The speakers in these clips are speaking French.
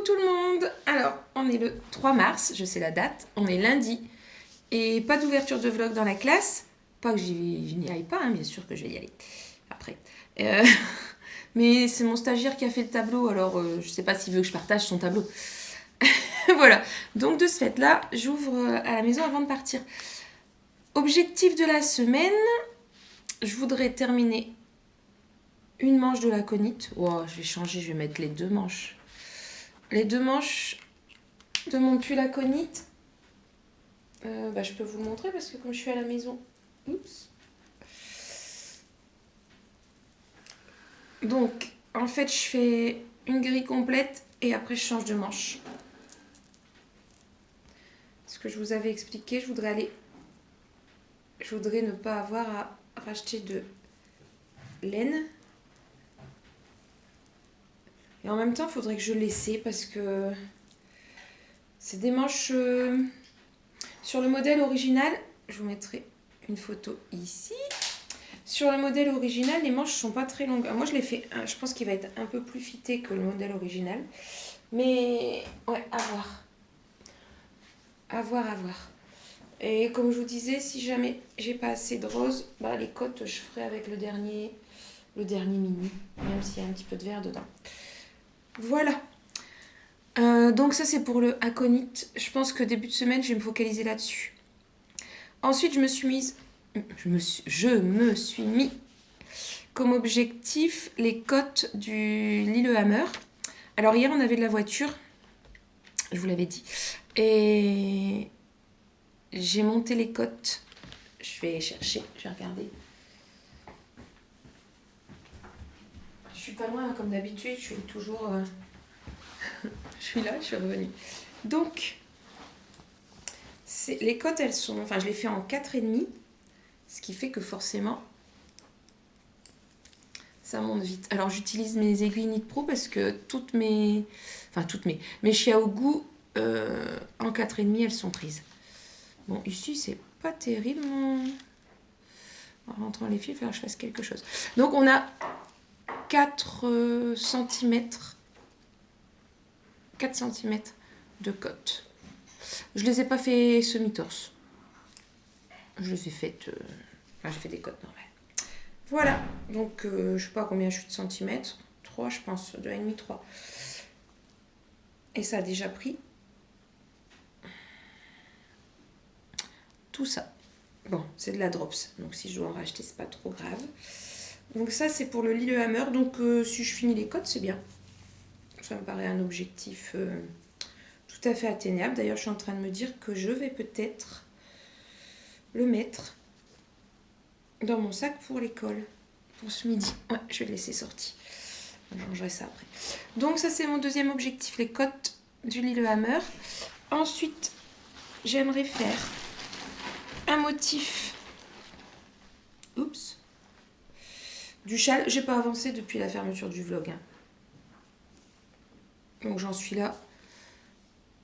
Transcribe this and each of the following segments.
tout le monde. Alors, on est le 3 mars, je sais la date, on est lundi. Et pas d'ouverture de vlog dans la classe. Pas que je n'y aille pas, hein, bien sûr que je vais y aller après. Mais c'est mon stagiaire qui a fait le tableau, alors je sais pas s'il veut que je partage son tableau. Voilà, donc de ce fait-là, j'ouvre à la maison avant de partir. Objectif de la semaine, je voudrais terminer une manche de l'aconite. Oh, je vais changer, je vais mettre les deux manches. Les deux manches de mon pull aconite. Je peux vous le montrer parce que comme je suis à la maison. Oups. Donc, en fait, je fais une grille complète et après je change de manche. Ce que je vous avais expliqué, je voudrais ne pas avoir à racheter de laine. Et en même temps, il faudrait que je l'essaie parce que c'est des manches sur le modèle original. Je vous mettrai une photo ici. Sur le modèle original, les manches sont pas très longues. Moi, je l'ai fait, je pense qu'il va être un peu plus fité que le modèle original. Mais, ouais, à voir. À voir, à voir. Et comme je vous disais, si jamais j'ai pas assez de rose, les cottes, je ferai avec le dernier mini. Même s'il y a un petit peu de vert dedans. Voilà. Donc ça, c'est pour le aconite. Je pense que début de semaine, je vais me focaliser là-dessus. Ensuite, je me suis mis comme objectif les cotes du Lillehammer. Alors hier, on avait de la voiture, je vous l'avais dit, et j'ai monté les cotes. Je vais chercher, je vais regarder. Je suis pas loin, comme d'habitude, je suis toujours... je suis là, je suis revenue. Donc, les cotes, elles sont... Enfin, je les fais en 4,5, ce qui fait que forcément... ça monte vite. Alors j'utilise mes aiguilles Knit Pro parce que mes Xiaogu en 4,5 elles sont prises. Bon, ici c'est pas terrible. En rentrant les fils, il va falloir que je fasse quelque chose. Donc on a 4 cm de cote. Je les ai pas fait semi-torse. Je les ai faites... j'ai fait des cotes normales. Voilà, donc je sais pas combien je suis de centimètres, 3 je pense, 2,5, 3. Et ça a déjà pris tout ça. Bon, c'est de la drops, donc si je dois en racheter, c'est pas trop grave. Donc ça, c'est pour le Lillehammer, donc si je finis les cotes, c'est bien. Ça me paraît un objectif tout à fait atteignable. D'ailleurs, je suis en train de me dire que je vais peut-être le mettre dans mon sac pour l'école. Pour ce midi. Ouais, je vais le laisser sorti. Je rangerai ça après. Donc ça, c'est mon deuxième objectif, les cotes du Lillehammer. Ensuite, j'aimerais faire un motif. Oups. Du châle. J'ai pas avancé depuis la fermeture du vlog. Hein. Donc j'en suis là.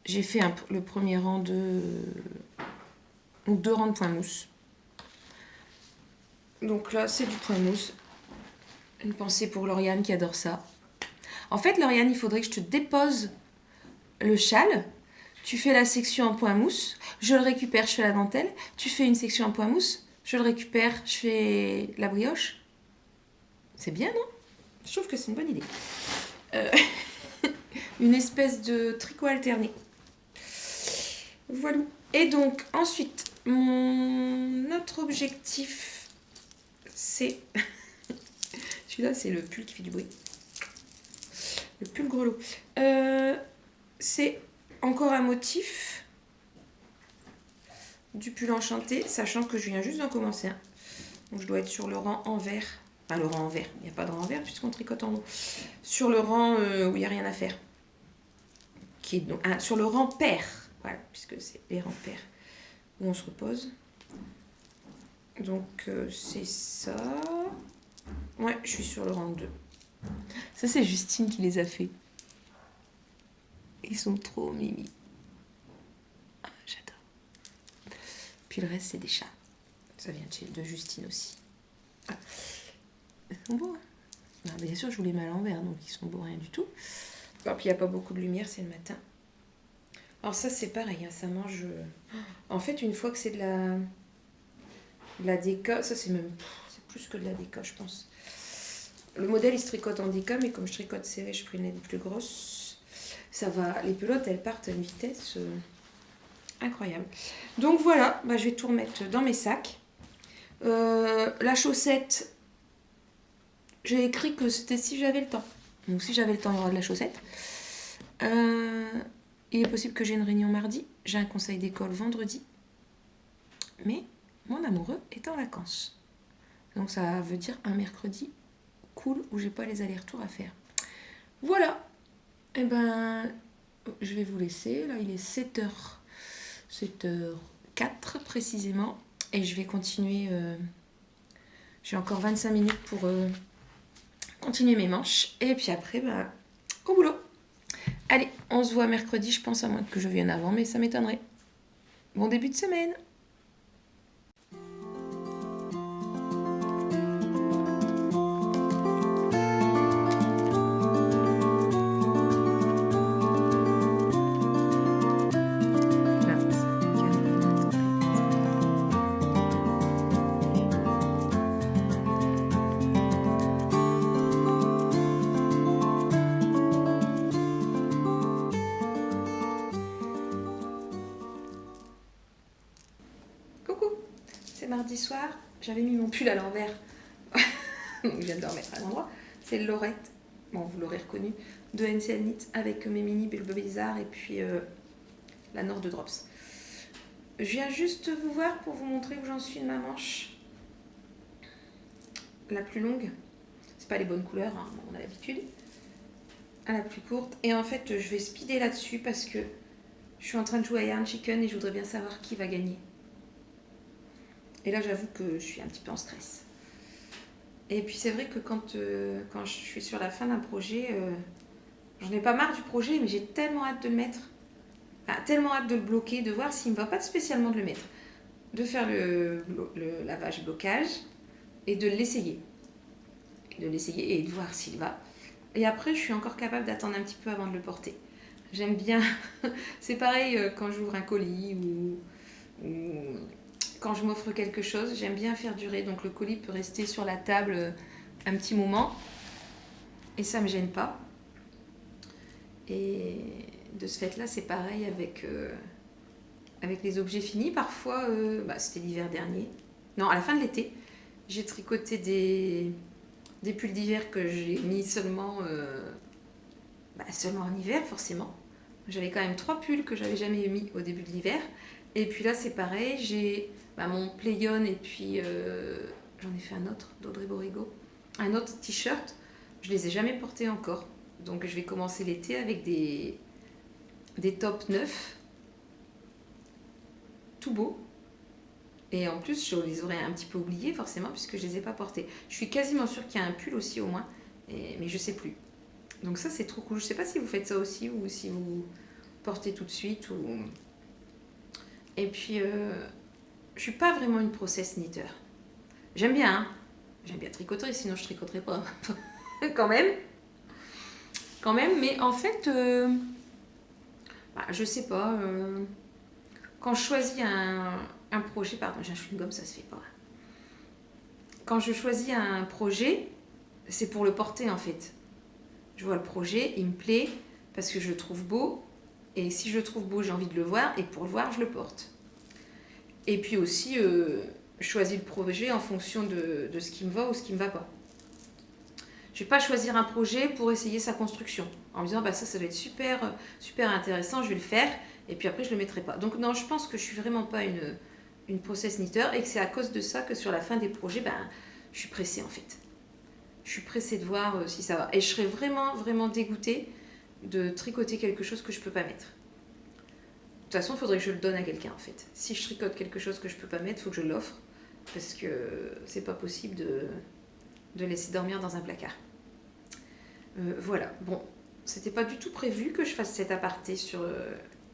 J'ai fait le premier rang de... Donc 2 rangs de point mousse. Donc là, c'est du point mousse. Une pensée pour Lauriane qui adore ça. En fait, Lauriane, il faudrait que je te dépose le châle. Tu fais la section en point mousse. Je le récupère, je fais la dentelle. Tu fais une section en point mousse. Je le récupère, je fais la brioche. C'est bien, non? Je trouve que c'est une bonne idée. Une espèce de tricot alterné. Voilà. Et donc, ensuite, mon autre objectif, c'est... Celui-là, c'est le pull qui fait du bruit. Le pull grelot. C'est encore un motif du pull enchanté, sachant que je viens juste d'en commencer un. Donc je dois être sur le rang envers. Enfin, le rang envers. Il n'y a pas de rang envers puisqu'on tricote en haut. Sur le rang où il n'y a rien à faire. Qui est donc, sur le rang pair. Voilà, puisque c'est les rangs pairs où on se repose. Donc c'est ça. Ouais, je suis sur le rang 2. Ça, c'est Justine qui les a fait. Ils sont trop mimi. Ah, j'adore. Puis le reste, c'est des chats. Ça vient de Justine aussi. Ah. Ils sont beaux. Hein. Non, bien sûr, je vous les mets à l'envers, donc ils sont beaux rien du tout. Oh, puis il n'y a pas beaucoup de lumière, c'est le matin. Alors ça c'est pareil, hein, ça mange... En fait, une fois que c'est de la déca, ça c'est même... C'est plus que de la déca, je pense. Le modèle il se tricote en déca, mais comme je tricote serré, je prends une laine plus grosse. Ça va, les pelotes elles partent à une vitesse incroyable. Donc voilà, bah, je vais tout remettre dans mes sacs. La chaussette, j'ai écrit que c'était si j'avais le temps. Donc si j'avais le temps, il y aura de la chaussette. Il est possible que j'ai une réunion mardi. J'ai un conseil d'école vendredi. Mais mon amoureux est en vacances. Donc ça veut dire un mercredi cool où j'ai pas les allers-retours à faire. Voilà. Et ben, je vais vous laisser. Là, il est 7h. 7h04 précisément. Et je vais continuer. J'ai encore 25 minutes pour continuer mes manches. Et puis après, bah, au boulot. Allez, on se voit mercredi, je pense, à moins que je vienne avant, mais ça m'étonnerait. Bon début de semaine! Coucou! C'est mardi soir, j'avais mis mon pull à l'envers. Donc je viens de le remettre à l'endroit. C'est le Lorette, bon vous l'aurez reconnu, de NCL Knit avec mes mini Bulbe Bizarre et puis la Nord de Drops. Je viens juste vous voir pour vous montrer où j'en suis de ma manche. La plus longue, c'est pas les bonnes couleurs, hein, on a l'habitude. À la plus courte. Et en fait, je vais speeder là-dessus parce que je suis en train de jouer à Yarn Chicken et je voudrais bien savoir qui va gagner. Et là, j'avoue que je suis un petit peu en stress. Et puis c'est vrai que quand je suis sur la fin d'un projet, j'en ai pas marre du projet, mais j'ai tellement hâte de le mettre. Enfin, tellement hâte de le bloquer, de voir s'il ne me va pas spécialement de le mettre. De faire le lavage blocage et de l'essayer. De l'essayer et de voir s'il va. Et après, je suis encore capable d'attendre un petit peu avant de le porter. J'aime bien. C'est pareil quand j'ouvre un colis ou quand je m'offre quelque chose, j'aime bien faire durer. Donc le colis peut rester sur la table un petit moment et ça me gêne pas. Et de ce fait-là, c'est pareil avec les objets finis. Parfois, c'était l'hiver dernier. Non, à la fin de l'été, j'ai tricoté des pulls d'hiver que j'ai mis seulement en hiver, forcément. J'avais quand même 3 pulls que j'avais jamais mis au début de l'hiver. Et puis là, c'est pareil, j'ai mon Playon et puis j'en ai fait un autre d'Audrey Borigo. Un autre t-shirt, je les ai jamais portés encore. Donc je vais commencer l'été avec des tops neufs, tout beaux. Et en plus, je les aurais un petit peu oubliés forcément puisque je les ai pas portés. Je suis quasiment sûre qu'il y a un pull aussi au moins, mais je sais plus. Donc ça, c'est trop cool. Je sais pas si vous faites ça aussi ou si vous portez tout de suite. Et puis, je suis pas vraiment une process knitter. J'aime bien, hein. J'aime bien tricoter, sinon je tricoterais pas. Quand même, mais en fait, je sais pas. Quand je choisis un projet, pardon, j'ai un chewing-gum, ça se fait pas. Quand je choisis un projet, c'est pour le porter en fait. Je vois le projet, il me plaît parce que je le trouve beau. Et si je le trouve beau, j'ai envie de le voir. Et pour le voir, je le porte. Et puis aussi, je choisis le projet en fonction de ce qui me va ou ce qui ne me va pas. Je ne vais pas choisir un projet pour essayer sa construction. En me disant, ça doit être super, super intéressant, je vais le faire. Et puis après, je ne le mettrai pas. Donc non, je pense que je ne suis vraiment pas une process knitter. Et que c'est à cause de ça que sur la fin des projets, je suis pressée en fait. Je suis pressée de voir si ça va. Et je serais vraiment, vraiment dégoûtée de tricoter quelque chose que je ne peux pas mettre. De toute façon, il faudrait que je le donne à quelqu'un en fait. Si je tricote quelque chose que je ne peux pas mettre, il faut que je l'offre. Parce que c'est pas possible de laisser dormir dans un placard. Voilà. Bon, c'était pas du tout prévu que je fasse cet aparté sur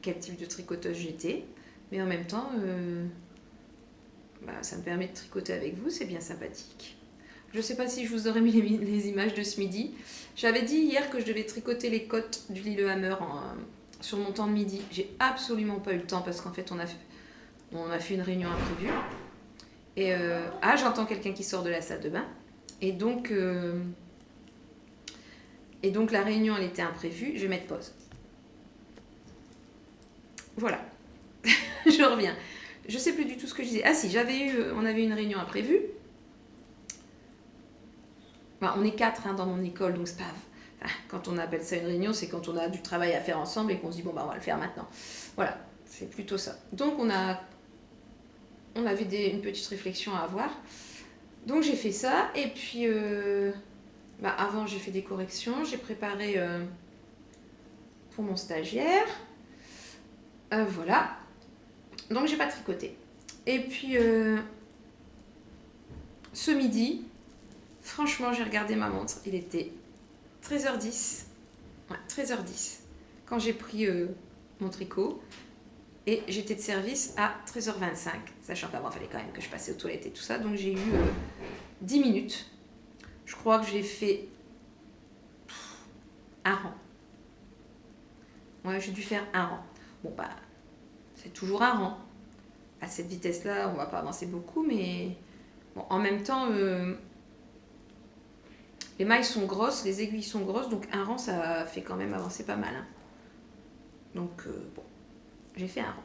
quel type de tricoteuse j'étais. Mais en même temps, ça me permet de tricoter avec vous, c'est bien sympathique. Je sais pas si je vous aurais mis les images de ce midi. J'avais dit hier que je devais tricoter les côtes du Lillehammer sur mon temps de midi. J'ai absolument pas eu le temps parce qu'en fait, on a fait une réunion imprévue. Et j'entends quelqu'un qui sort de la salle de bain. Et donc la réunion, elle était imprévue. Je vais mettre pause. Voilà. Je reviens. Je sais plus du tout ce que je disais. Ah si, on avait une réunion imprévue. Enfin, on est 4 dans mon école, donc c'est pas... Enfin, quand on appelle ça une réunion, c'est quand on a du travail à faire ensemble et qu'on se dit, bon, bah, on va le faire maintenant. Voilà, c'est plutôt ça. Donc, on avait une petite réflexion à avoir. Donc, j'ai fait ça. Et puis, avant, j'ai fait des corrections. J'ai préparé pour mon stagiaire. Voilà. Donc, j'ai pas tricoté. Et puis, ce midi... Franchement, j'ai regardé ma montre, il était 13h10. Ouais, 13h10. Quand j'ai pris mon tricot. Et j'étais de service à 13h25. Sachant qu'avant, il fallait quand même que je passais aux toilettes et tout ça. Donc j'ai eu 10 minutes. Je crois que j'ai fait un rang. Ouais, j'ai dû faire un rang. Bon, bah, c'est toujours un rang. À cette vitesse-là, on va pas avancer beaucoup, mais... Bon, en même temps... les mailles sont grosses, les aiguilles sont grosses, donc un rang, ça fait quand même avancer pas mal. Hein. Donc, bon, j'ai fait un rang.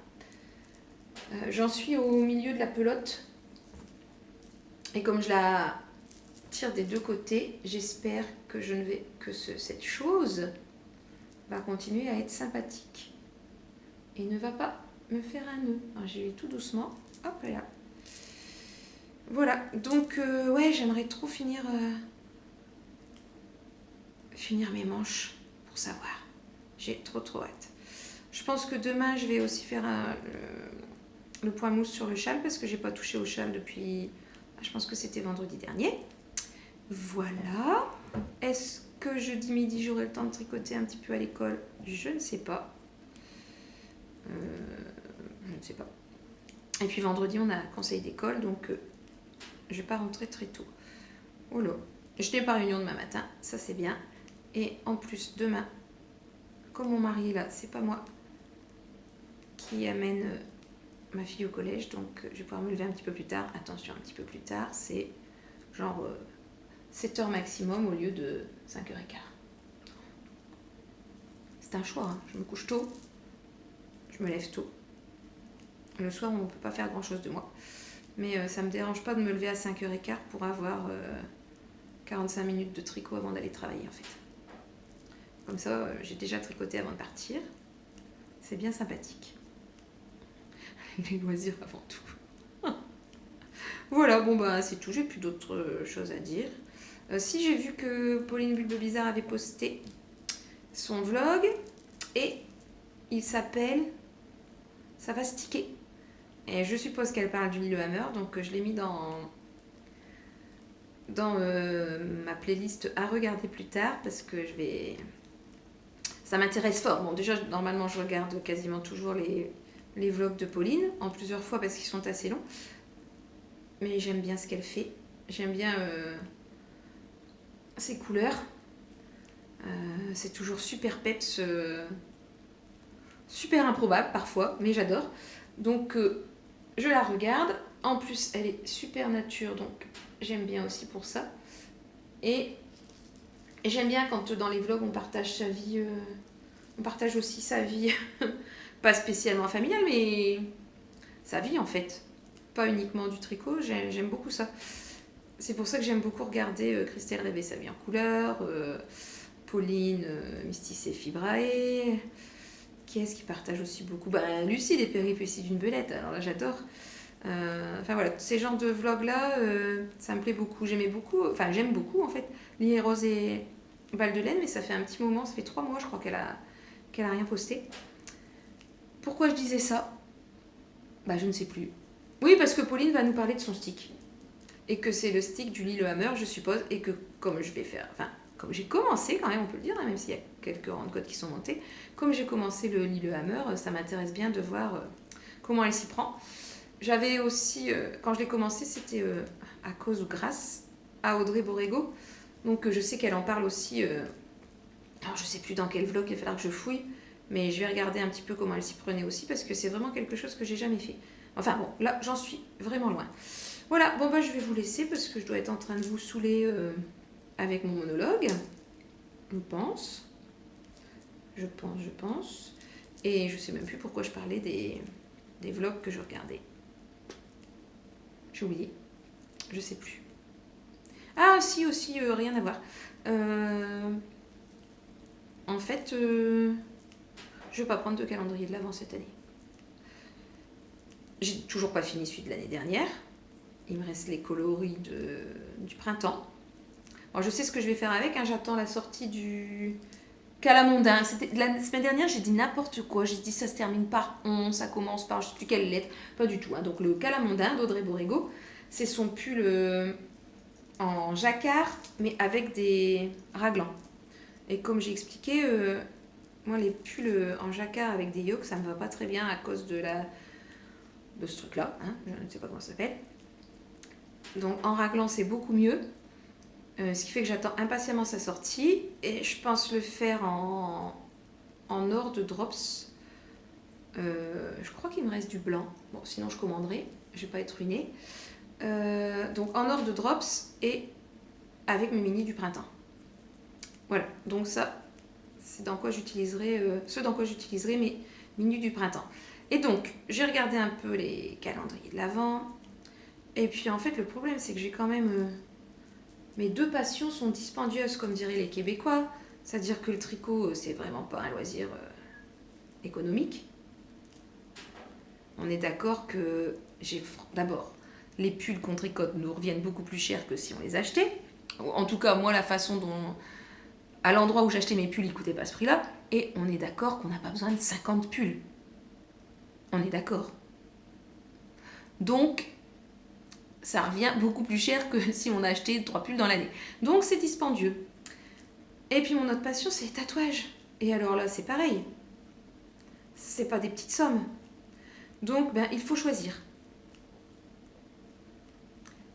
J'en suis au milieu de la pelote. Et comme je la tire des deux côtés, j'espère que cette chose va continuer à être sympathique. Et ne va pas me faire un nœud. Alors, j'y vais tout doucement. Hop là. Voilà, donc, ouais, j'aimerais trop finir mes manches pour savoir. J'ai trop hâte. Je pense que demain, je vais aussi faire le point mousse sur le châle parce que j'ai pas touché au châle depuis... Je pense que c'était vendredi dernier. Voilà. Est-ce que jeudi midi, j'aurai le temps de tricoter un petit peu à l'école? Je ne sais pas. Je ne sais pas. Et puis vendredi, on a conseil d'école, donc je vais pas rentrer très tôt. Oh là. Je n'ai pas réunion demain matin, ça c'est bien. Et en plus, demain, comme mon mari est là, c'est pas moi qui amène ma fille au collège, donc je vais pouvoir me lever un petit peu plus tard. Attention, un petit peu plus tard, c'est genre 7h maximum au lieu de 5h15. C'est un choix, hein. Je me couche tôt, je me lève tôt. Le soir, on ne peut pas faire grand-chose de moi. Mais ça ne me dérange pas de me lever à 5h15 pour avoir 45 minutes de tricot avant d'aller travailler, en fait. Comme ça, j'ai déjà tricoté avant de partir. C'est bien sympathique. Les loisirs avant tout. Voilà, bon bah c'est tout. J'ai plus d'autres choses à dire. Si j'ai vu que Pauline Bulbe Bizarre avait posté son vlog et il s'appelle Ça va sticker. Et je suppose qu'elle parle du Lillehammer, donc je l'ai mis dans ma playlist à regarder plus tard parce que ça m'intéresse fort. Bon, déjà, normalement, je regarde quasiment toujours les vlogs de Pauline, en plusieurs fois parce qu'ils sont assez longs. Mais j'aime bien ce qu'elle fait. J'aime bien ses couleurs. C'est toujours super peps, super improbable parfois, mais j'adore. Donc, je la regarde. En plus, elle est super nature, donc j'aime bien aussi pour ça. Et j'aime bien quand dans les vlogs, on partage sa vie. On partage aussi sa vie, pas spécialement familiale, mais sa vie en fait. Pas uniquement du tricot, j'aime beaucoup ça. C'est pour ça que j'aime beaucoup regarder Christelle rêver sa vie en couleur, Pauline, Mystis et Fibrae. Qui est-ce qui partage aussi beaucoup? Lucie des péripéties d'une belette, alors là j'adore. Enfin voilà, ces genres de vlogs là, ça me plaît beaucoup. J'aime beaucoup en fait. Lie Rose et Balle de laine, mais ça fait un petit moment, ça fait 3 mois je crois qu'elle a rien posté. Pourquoi je disais ça? Je ne sais plus. Oui, parce que Pauline va nous parler de son stick. Et que c'est le stick du Lillehammer, je suppose, et que comme j'ai commencé quand même, on peut le dire, hein, même s'il y a quelques rangs de codes qui sont montés, comme j'ai commencé le Lillehammer, ça m'intéresse bien de voir comment elle s'y prend. J'avais aussi, quand je l'ai commencé, c'était à cause ou grâce à Audrey Borrego. Donc je sais qu'elle en parle aussi. Alors je sais plus dans quel vlog, il va falloir que je fouille. Mais je vais regarder un petit peu comment elle s'y prenait aussi parce que c'est vraiment quelque chose que j'ai jamais fait. Enfin bon, là j'en suis vraiment loin. Voilà, bon bah je vais vous laisser parce que je dois être en train de vous saouler avec mon monologue. Je pense. Je pense. Et je sais même plus pourquoi je parlais des vlogs que je regardais. J'ai oublié. Je sais plus. Ah si aussi, rien à voir. En fait, je vais pas prendre de calendrier de l'Avent cette année. J'ai toujours pas fini celui de l'année dernière. Il me reste les coloris du printemps. Alors je sais ce que je vais faire avec, hein. J'attends la sortie du calamondin. La semaine dernière, j'ai dit n'importe quoi. J'ai dit ça se termine par 11, ça commence par je sais plus quelle lettre. Pas du tout, hein. Donc le calamondin d'Audrey Borrego, c'est son pull en jacquard, mais avec des raglans. Et comme j'ai expliqué, moi les pulls en jacquard avec des yokes, ça me va pas très bien à cause de ce truc-là. Hein. Je ne sais pas comment ça s'appelle. Donc en raglan, c'est beaucoup mieux. Ce qui fait que j'attends impatiemment sa sortie. Et je pense le faire en or de drops. Je crois qu'il me reste du blanc. Bon, sinon je commanderai. Je vais pas être ruinée. Donc en or de drops et avec mes mini du printemps. Voilà. Donc ça, c'est dans quoi j'utiliserai ce dans quoi j'utiliserai mes mini du printemps. Et donc, j'ai regardé un peu les calendriers de l'Avent. Et puis en fait, le problème, c'est que j'ai quand même... mes deux passions sont dispendieuses, comme diraient les Québécois. C'est-à-dire que le tricot, c'est vraiment pas un loisir économique. On est d'accord que d'abord, les pulls qu'on tricote nous reviennent beaucoup plus cher que si on les achetait. En tout cas, moi, la façon dont... à l'endroit où j'achetais mes pulls, ils coûtaient pas ce prix-là. Et on est d'accord qu'on n'a pas besoin de 50 pulls. On est d'accord. Donc, ça revient beaucoup plus cher que si on a acheté 3 pulls dans l'année. Donc, c'est dispendieux. Et puis, mon autre passion, c'est les tatouages. Et alors là, c'est pareil. C'est pas des petites sommes. Donc, il faut choisir.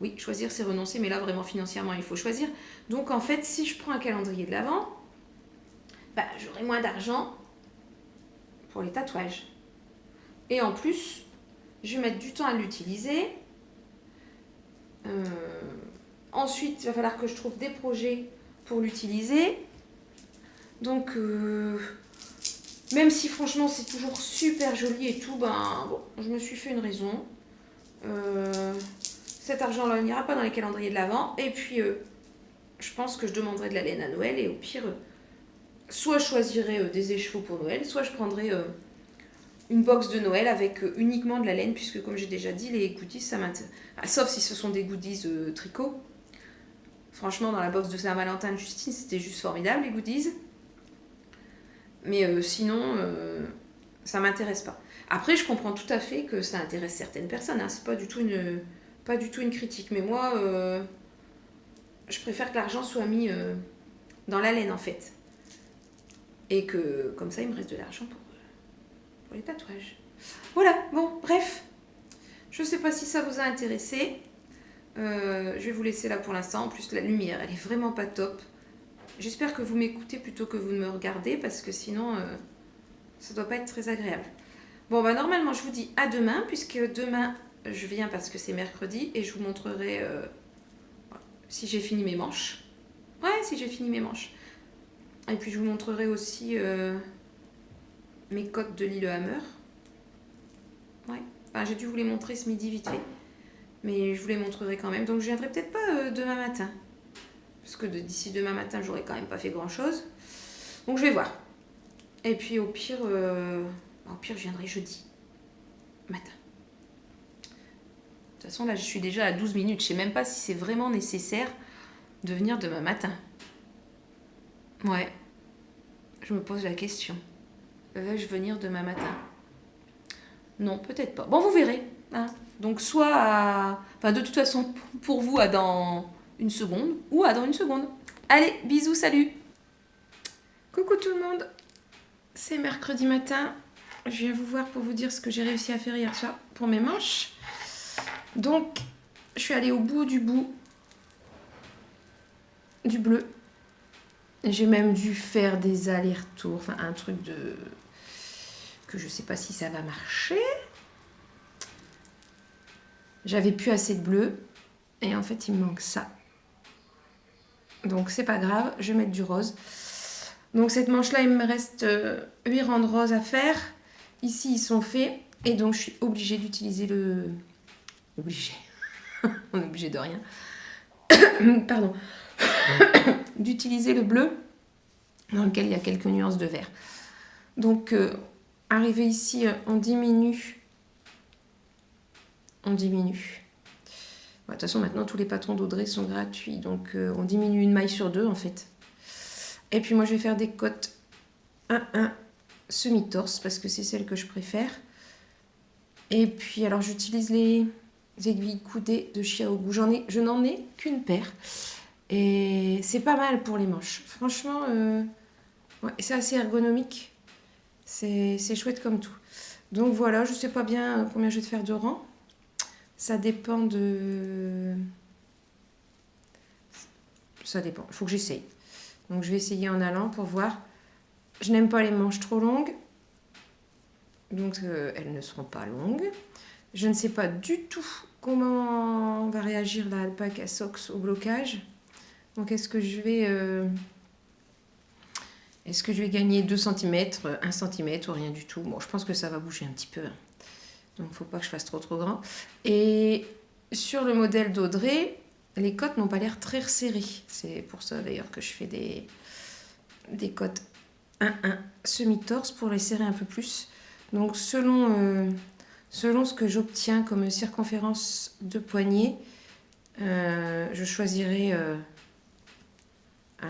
Oui, choisir, c'est renoncer, mais là, vraiment, financièrement, il faut choisir. Donc, en fait, si je prends un calendrier de l'Avent, j'aurai moins d'argent pour les tatouages. Et en plus, je vais mettre du temps à l'utiliser. Ensuite, il va falloir que je trouve des projets pour l'utiliser. Donc, même si franchement c'est toujours super joli et tout, je me suis fait une raison. Cet argent-là n'ira pas dans les calendriers de l'Avent. Et puis, je pense que je demanderai de la laine à Noël. Et au pire, soit je choisirai des écheveaux pour Noël, soit je prendrai... une box de Noël avec uniquement de la laine, puisque comme j'ai déjà dit, les goodies, ça m'intéresse. Sauf si ce sont des goodies tricot. Franchement, dans la box de Saint-Valentin de Justine, c'était juste formidable, les goodies. Mais sinon, ça m'intéresse pas. Après, je comprends tout à fait que ça intéresse certaines personnes. Hein. C'est pas du tout une critique. Mais moi, je préfère que l'argent soit mis dans la laine, en fait. Et que, comme ça, il me reste de l'argent pour les tatouages. Voilà, bon, bref. Je sais pas si ça vous a intéressé. Je vais vous laisser là pour l'instant. En plus, la lumière, elle est vraiment pas top. J'espère que vous m'écoutez plutôt que vous ne me regardez, parce que sinon, ça doit pas être très agréable. Bon, normalement, je vous dis à demain, puisque demain, je viens parce que c'est mercredi, et je vous montrerai si j'ai fini mes manches. Ouais, si j'ai fini mes manches. Et puis, je vous montrerai aussi... mes cottes de Lillehammer. Ouais. J'ai dû vous les montrer ce midi vite fait. Mais je vous les montrerai quand même. Donc je viendrai peut-être pas demain matin. Parce que d'ici demain matin, j'aurai quand même pas fait grand-chose. Donc je vais voir. Et puis au pire, je viendrai jeudi matin. De toute façon, là, je suis déjà à 12 minutes. Je sais même pas si c'est vraiment nécessaire de venir demain matin. Ouais. Je me pose la question. Vais-je venir demain matin? Non, peut-être pas. Bon, vous verrez. Hein. Donc, soit de toute façon, pour vous, à dans une seconde, ou à dans une seconde. Allez, bisous, salut. Coucou tout le monde. C'est mercredi matin. Je viens vous voir pour vous dire ce que j'ai réussi à faire hier soir pour mes manches. Donc, je suis allée au bout du bout. du bleu. J'ai même dû faire des allers-retours, enfin un truc de... que je sais pas si ça va marcher. J'avais plus assez de bleu et en fait il me manque ça. Donc c'est pas grave, je vais mettre du rose. Donc cette manche là il me reste 8 rangs de rose à faire. Ici ils sont faits et donc je suis obligée d'utiliser le... Obligée. On est obligé de rien. Pardon. D'utiliser le bleu dans lequel il y a quelques nuances de vert. Donc arrivé ici on diminue. On diminue. De toute façon, maintenant, tous les patrons d'Audrey sont gratuits. Donc, on diminue une maille sur 2, en fait. Et puis, moi, je vais faire des cottes 1-1 semi-torse, parce que c'est celle que je préfère. Et puis, alors, j'utilise les aiguilles coudées de Xiaogu. Je n'en ai qu'une paire. Et c'est pas mal pour les manches. Franchement, ouais, c'est assez ergonomique. C'est chouette comme tout. Donc, voilà, je sais pas bien combien je vais te faire de rangs. Ça dépend de... Ça dépend. Il faut que j'essaye. Donc, je vais essayer en allant pour voir. Je n'aime pas les manches trop longues. Donc, elles ne seront pas longues. Je ne sais pas du tout comment va réagir la Alpaca Socks au blocage. Donc, est-ce que je vais gagner 2 cm, 1 cm ou rien du tout? Bon, je pense que ça va bouger un petit peu. Donc, il ne faut pas que je fasse trop grand. Et sur le modèle d'Audrey, les cottes n'ont pas l'air très resserrées. C'est pour ça, d'ailleurs, que je fais des cottes 1-1 semi-torse pour les serrer un peu plus. Donc, selon ce que j'obtiens comme circonférence de poignet, je choisirai un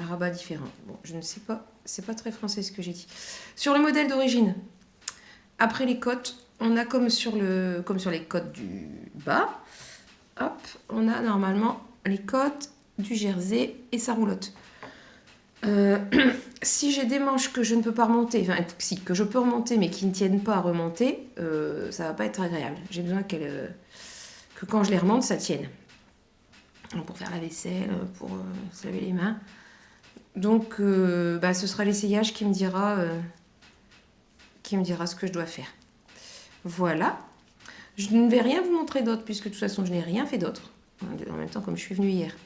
rabat différent. Bon, je ne sais pas. C'est pas très français ce que j'ai dit. Sur le modèle d'origine, après les cottes, on a comme sur les côtes du bas, hop, on a normalement les côtes du jersey et sa roulotte. Si j'ai des manches que je ne peux pas remonter, enfin si, que je peux remonter mais qui ne tiennent pas à remonter, ça va pas être agréable. J'ai besoin que quand je les remonte, ça tienne. Pour faire la vaisselle, pour se laver les mains. Donc, ce sera l'essayage qui me dira ce que je dois faire. Voilà. Je ne vais rien vous montrer d'autre puisque de toute façon je n'ai rien fait d'autre. En même temps comme je suis venue hier.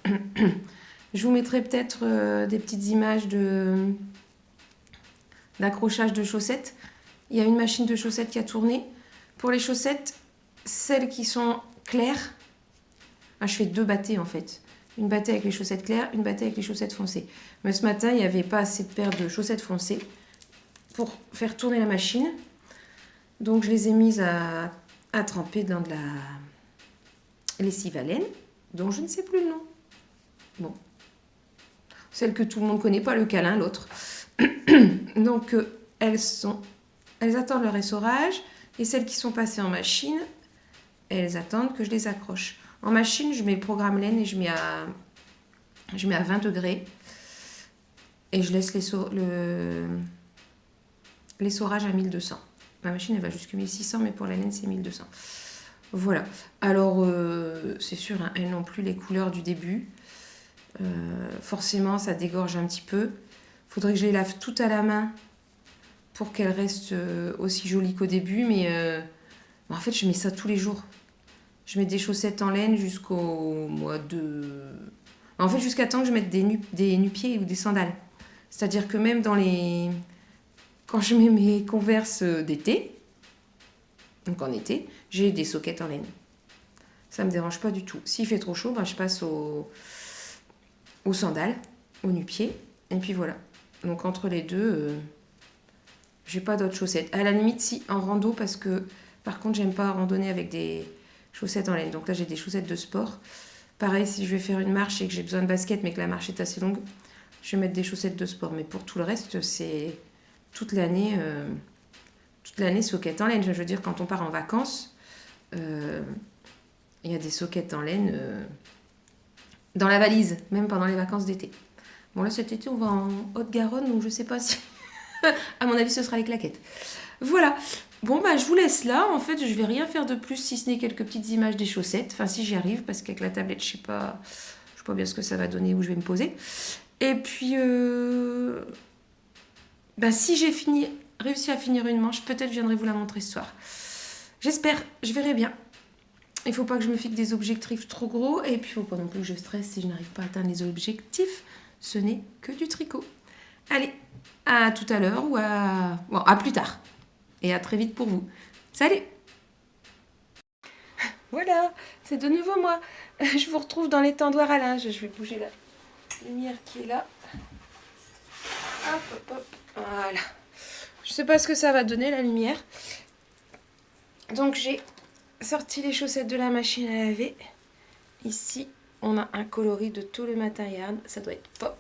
Je vous mettrai peut-être des petites images d'accrochage de chaussettes. Il y a une machine de chaussettes qui a tourné. Pour les chaussettes, celles qui sont claires, je fais 2 battées en fait. Une battée avec les chaussettes claires, une battée avec les chaussettes foncées. Mais ce matin, il n'y avait pas assez de paires de chaussettes foncées pour faire tourner la machine. Donc, je les ai mises à tremper dans de la lessive à laine, dont je ne sais plus le nom. Bon. Celle que tout le monde connaît, pas le câlin, l'autre. Donc, elles attendent leur essorage. Et celles qui sont passées en machine, elles attendent que je les accroche. En machine, je mets le programme laine et je mets à 20 degrés. Et je laisse l'essorage à 1200. Ma machine, elle va jusqu'à 1600, mais pour la laine, c'est 1200. Voilà. Alors, c'est sûr, hein, elles n'ont plus les couleurs du début. Forcément, ça dégorge un petit peu. Il faudrait que je les lave toutes à la main pour qu'elles restent aussi jolies qu'au début. Mais en fait, je mets ça tous les jours. Je mets des chaussettes en laine jusqu'au mois de... En fait, jusqu'à temps que je mette des nu-pieds ou des sandales. C'est-à-dire que même quand je mets mes Converse d'été, donc en été, j'ai des soquettes en laine. Ça ne me dérange pas du tout. S'il fait trop chaud, je passe aux sandales, aux nu-pieds, et puis voilà. Donc entre les deux, j'ai pas d'autres chaussettes. À la limite, si, en rando, parce que par contre, j'aime pas randonner avec des chaussettes en laine. Donc là, j'ai des chaussettes de sport. Pareil, si je vais faire une marche et que j'ai besoin de baskets, mais que la marche est assez longue, je vais mettre des chaussettes de sport. Mais pour tout le reste, c'est toute l'année soquettes en laine. Je veux dire, quand on part en vacances, il y a des soquettes en laine dans la valise, même pendant les vacances d'été. Bon, là, cet été, on va en Haute-Garonne, donc je sais pas si... à mon avis, ce sera les claquettes. Voilà. Bon, je vous laisse là. En fait, je vais rien faire de plus, si ce n'est quelques petites images des chaussettes. Enfin, si j'y arrive, parce qu'avec la tablette, je sais pas sais pas bien ce que ça va donner, où je vais me poser. Et puis, si j'ai réussi à finir une manche, peut-être je viendrai vous la montrer ce soir. J'espère, je verrai bien. Il ne faut pas que je me fixe des objectifs trop gros. Et puis, il ne faut pas non plus que je stresse si je n'arrive pas à atteindre les objectifs. Ce n'est que du tricot. Allez, à tout à l'heure ou à plus tard. Et à très vite pour vous. Salut! Voilà, c'est de nouveau moi. Je vous retrouve dans les tendoirs à linge. Je vais bouger la lumière qui est là. Hop, hop, hop. Voilà. Je sais pas ce que ça va donner la lumière. Donc j'ai sorti les chaussettes de la machine à laver. Ici, on a un coloris de tout le matériel. Ça doit être pop.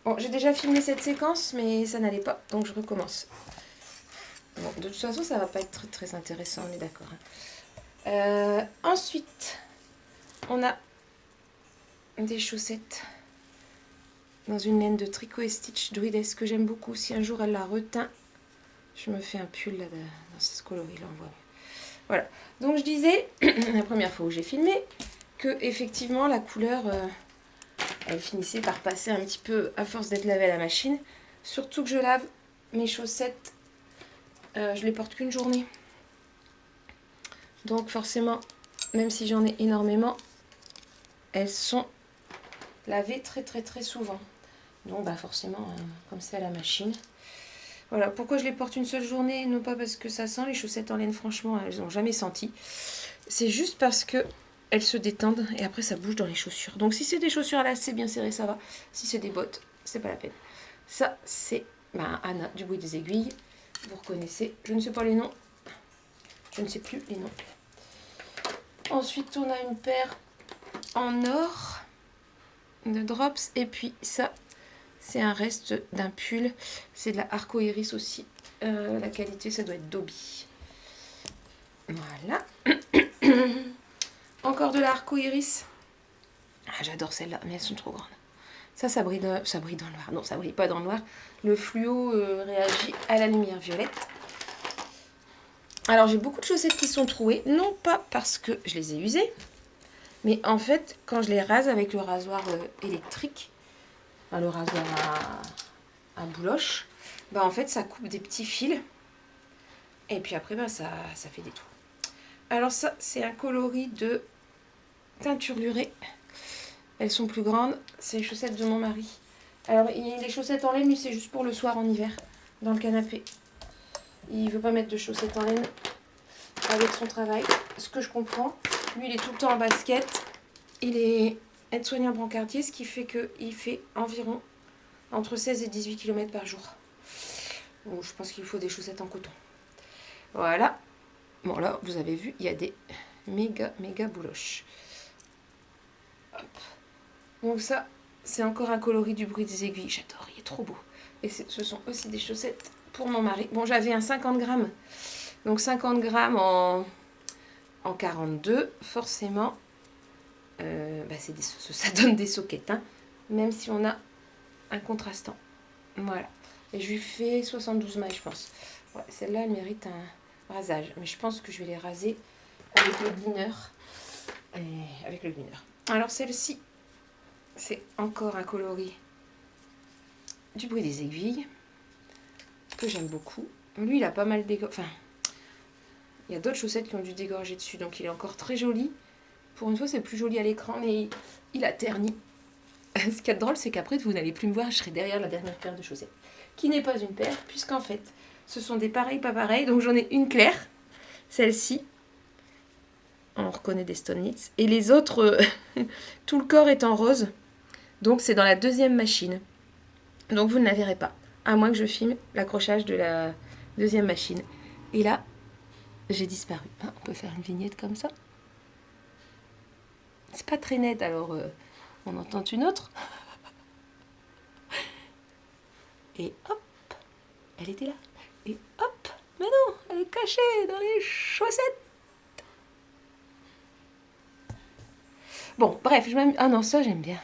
Bon, j'ai déjà filmé cette séquence, mais ça n'allait pas. Donc je recommence. Bon, de toute façon, ça va pas être très, très intéressant, on est d'accord. Ensuite, on a des chaussettes dans une laine de tricot et stitch druidesque que j'aime beaucoup. Si un jour elle la retint, je me fais un pull là dans ce coloris là, on voit. Voilà. Donc je disais la première fois où j'ai filmé que effectivement la couleur elle finissait par passer un petit peu à force d'être lavée à la machine. Surtout que je lave mes chaussettes, je les porte qu'une journée. Donc forcément, même si j'en ai énormément, elles sont lavées très très très souvent. Donc forcément, comme c'est à la machine. Voilà, pourquoi je les porte une seule journée? Non pas parce que ça sent, les chaussettes en laine, franchement, elles n'ont jamais senti. C'est juste parce que elles se détendent et après ça bouge dans les chaussures. Donc si c'est des chaussures à lacets bien serrées, ça va. Si c'est des bottes, c'est pas la peine. Ça, c'est Anna du bruit des aiguilles. Vous reconnaissez, je ne sais pas les noms. Je ne sais plus les noms. Ensuite, on a une paire en or de drops. Et puis ça, c'est un reste d'un pull. C'est de la arco-iris aussi. La qualité, ça doit être Dobby. Voilà. Encore de la arco-iris. Ah, j'adore celle-là, mais elles sont trop grandes. Ça brille dans le noir. Non, ça brille pas dans le noir. Le fluo réagit à la lumière violette. Alors, j'ai beaucoup de chaussettes qui sont trouées. Non pas parce que je les ai usées, mais en fait, quand je les rase avec le rasoir électrique, le rasoir à bouloche, en fait, ça coupe des petits fils. Et puis après, ça fait des trous. Alors ça, c'est un coloris de teinture lurée. Elles sont plus grandes. C'est les chaussettes de mon mari. Alors, les chaussettes en laine, lui, c'est juste pour le soir en hiver, dans le canapé. Il veut pas mettre de chaussettes en laine avec son travail, ce que je comprends. Lui, il est tout le temps en basket. Il est aide-soignant brancardier, ce qui fait qu'il fait environ entre 16 et 18 km par jour. Donc, je pense qu'il faut des chaussettes en coton. Voilà. Bon, là, vous avez vu, il y a des méga bouloches. Hop. Donc ça, c'est encore un coloris du bruit des aiguilles. J'adore, il est trop beau. Et ce sont aussi des chaussettes pour mon mari. Bon, j'avais un 50 grammes. Donc 50 grammes en 42, forcément, ça donne des soquettes. Hein, même si on a un contrastant. Voilà. Et je lui fais 72 mailles, je pense. Ouais, celle-là, elle mérite un rasage. Mais je pense que je vais les raser avec le gleaner. Alors celle-ci, c'est encore un coloris du bruit des aiguilles que j'aime beaucoup. Lui, il a pas mal dégorgé. Enfin, il y a d'autres chaussettes qui ont dû dégorger dessus, donc il est encore très joli. Pour une fois, c'est plus joli à l'écran, mais il a terni. Ce qu'il y a de drôle, c'est qu'après, vous n'allez plus me voir, je serai derrière la dernière paire de chaussettes, qui n'est pas une paire, puisqu'en fait, ce sont des pareils, pas pareils. Donc j'en ai une claire, celle-ci. On reconnaît des Stone Knits. Et les autres, tout le corps est en rose. Donc c'est dans la deuxième machine. Donc vous ne la verrez pas. À moins que je filme l'accrochage de la deuxième machine. Et là, j'ai disparu. Ah, on peut faire une vignette comme ça. C'est pas très net, alors on entend une autre. Et hop, elle était là. Et hop, mais non, elle est cachée dans les chaussettes. Bon, bref, ah non, ça j'aime bien.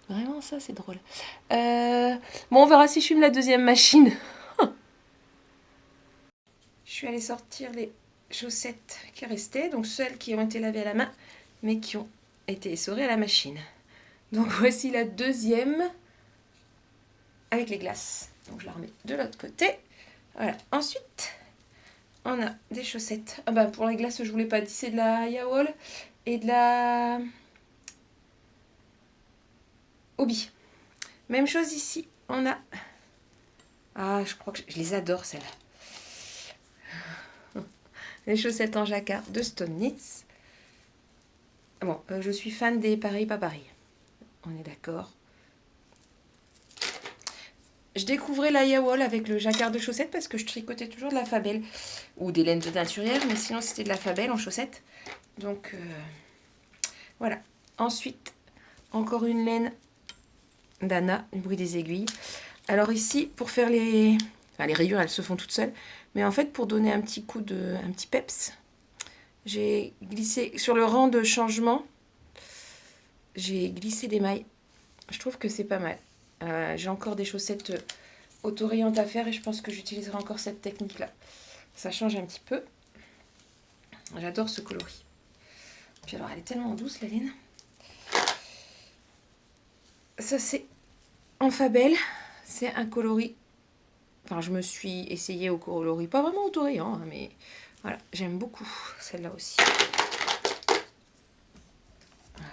Vraiment, ça c'est drôle. Bon, on verra si je filme la deuxième machine. Je suis allée sortir les chaussettes qui restaient, donc celles qui ont été lavées à la main, mais qui ont été essorée à la machine. Donc voici la deuxième avec les glaces. Donc je la remets de l'autre côté. Voilà. Ensuite, on a des chaussettes. Ah bah pour les glaces, je vous l'ai pas dit, c'est de la Yawol et de la Obi. Même chose ici, on a... Ah, je crois que je les adore celles-là. Les chaussettes en jacquard de Stone Knits. Bon, je suis fan des pareil pas pareil. On est d'accord. Je découvrais la Yawol avec le jacquard de chaussettes parce que je tricotais toujours de la Fabelle ou des laines de teinturière, mais sinon c'était de la Fabelle en chaussettes. Donc voilà. Ensuite, encore une laine d'Anna, le bruit des aiguilles. Alors ici, pour faire les rayures, elles se font toutes seules. Mais en fait, pour donner un petit coup un petit peps, j'ai glissé sur le rang de changement. J'ai glissé des mailles. Je trouve que c'est pas mal. J'ai encore des chaussettes autorayantes à faire et je pense que j'utiliserai encore cette technique-là. Ça change un petit peu. J'adore ce coloris. Puis alors, elle est tellement douce, la laine. Ça, c'est en Fabelle. C'est un coloris. Enfin, je me suis essayée au coloris. Pas vraiment autorayant, hein, mais voilà. J'aime beaucoup celle-là aussi.